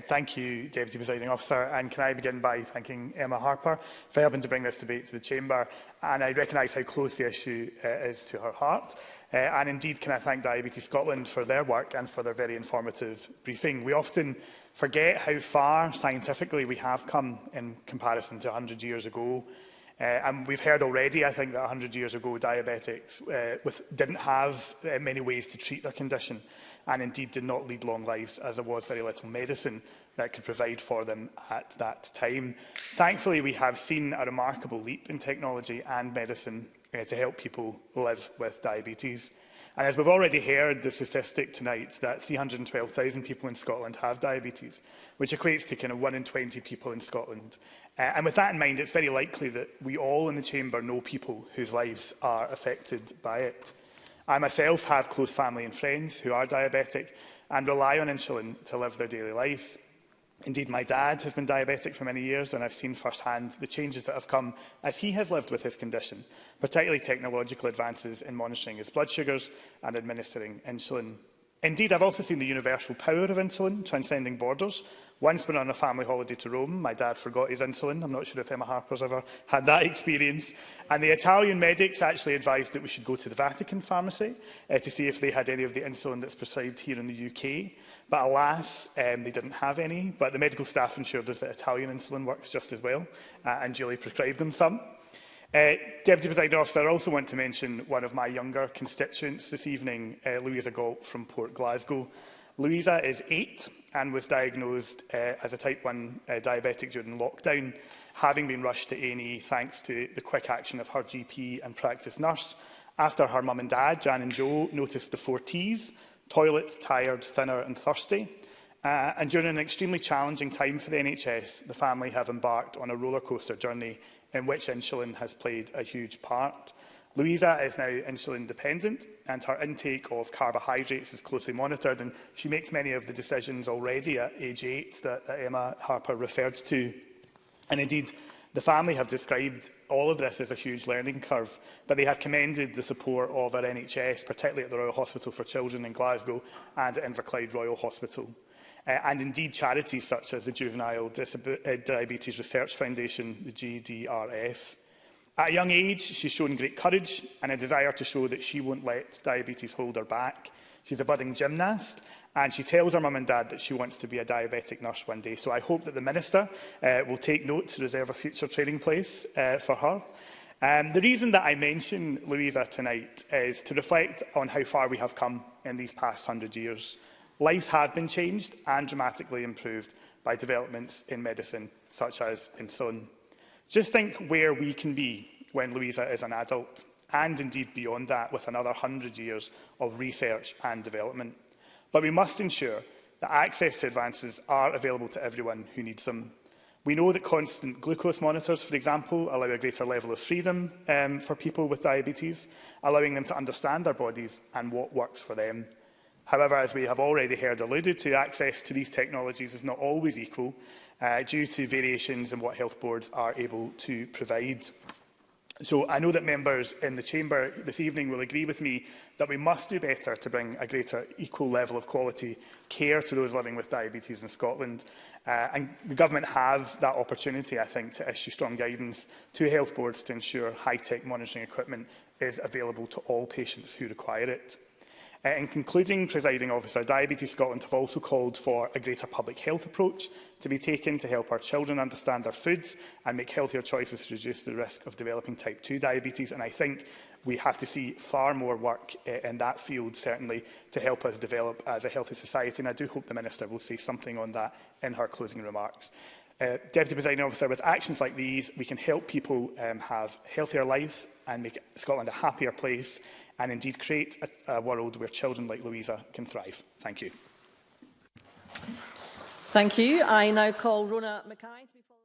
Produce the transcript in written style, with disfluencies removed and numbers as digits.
Thank you, Deputy Presiding Officer. And can I begin by thanking Emma Harper for helping to bring this debate to the Chamber. And I recognise how close the issue is to her heart. And indeed, can I thank Diabetes Scotland for their work and for their very informative briefing. We often forget how far scientifically we have come in comparison to 100 years ago. And we've heard already, I think, that 100 years ago diabetics didn't have many ways to treat their condition, and indeed did not lead long lives, as there was very little medicine that could provide for them at that time. Thankfully, we have seen a remarkable leap in technology and medicine to help people live with diabetes. And as we've already heard the statistic tonight, that 312,000 people in Scotland have diabetes, which equates to kind of 1 in 20 people in Scotland. And with that in mind, it's very likely that we all in the Chamber know people whose lives are affected by it. I myself have close family and friends who are diabetic and rely on insulin to live their daily lives. Indeed, my dad has been diabetic for many years, and I've seen firsthand the changes that have come as he has lived with his condition, particularly technological advances in monitoring his blood sugars and administering insulin. Indeed, I've also seen the universal power of insulin transcending borders. Once when on a family holiday to Rome, my dad forgot his insulin. I'm not sure if Emma Harper's ever had that experience. And the Italian medics actually advised that we should go to the Vatican pharmacy to see if they had any of the insulin that's prescribed here in the UK. But alas, they didn't have any. But the medical staff ensured us that Italian insulin works just as well and duly prescribed them some. Deputy Presiding Officer, I also want to mention one of my younger constituents this evening, Louisa Galt from Port Glasgow. Louisa is 8 and was diagnosed as a type 1 diabetic during lockdown, having been rushed to A&E thanks to the quick action of her GP and practice nurse, after her mum and dad, Jan and Joe, noticed the 4 Ts: toilet, tired, thinner and thirsty. And during an extremely challenging time for the NHS, the family have embarked on a rollercoaster journey in which insulin has played a huge part. Louisa is now insulin dependent, and her intake of carbohydrates is closely monitored, and she makes many of the decisions already at age 8 that Emma Harper referred to. And indeed, the family have described all of this as a huge learning curve, but they have commended the support of our NHS, particularly at the Royal Hospital for Children in Glasgow and at Inverclyde Royal Hospital. And indeed, charities such as the Juvenile Diabetes Research Foundation, the GDRF. At a young age, she's shown great courage and a desire to show that she won't let diabetes hold her back. She's a budding gymnast, and she tells her mum and dad that she wants to be a diabetic nurse one day. So I hope that the Minister will take note to reserve a future training place for her. The reason that I mention Louisa tonight is to reflect on how far we have come in these past 100 years. Lives have been changed and dramatically improved by developments in medicine, such as insulin. Just think where we can be when Louisa is an adult, and indeed beyond that, with another 100 years of research and development. But we must ensure that access to advances are available to everyone who needs them. We know that constant glucose monitors, for example, allow a greater level of freedom for people with diabetes, allowing them to understand their bodies and what works for them. However, as we have already heard alluded to, access to these technologies is not always equal due to variations in what health boards are able to provide. So I know that members in the Chamber this evening will agree with me that we must do better to bring a greater equal level of quality care to those living with diabetes in Scotland. And the Government have that opportunity, I think, to issue strong guidance to health boards to ensure high-tech monitoring equipment is available to all patients who require it. In concluding, Presiding Officer, Diabetes Scotland have also called for a greater public health approach to be taken to help our children understand their foods and make healthier choices to reduce the risk of developing type 2 diabetes. And I think we have to see far more work in that field, certainly, to help us develop as a healthy society. And I do hope the Minister will say something on that in her closing remarks. Deputy Presiding Officer, with actions like these, we can help people have healthier lives and make Scotland a happier place, and indeed create a world where children like Louisa can thrive. Thank you. Thank you. I now call Rona Mackay to be followed.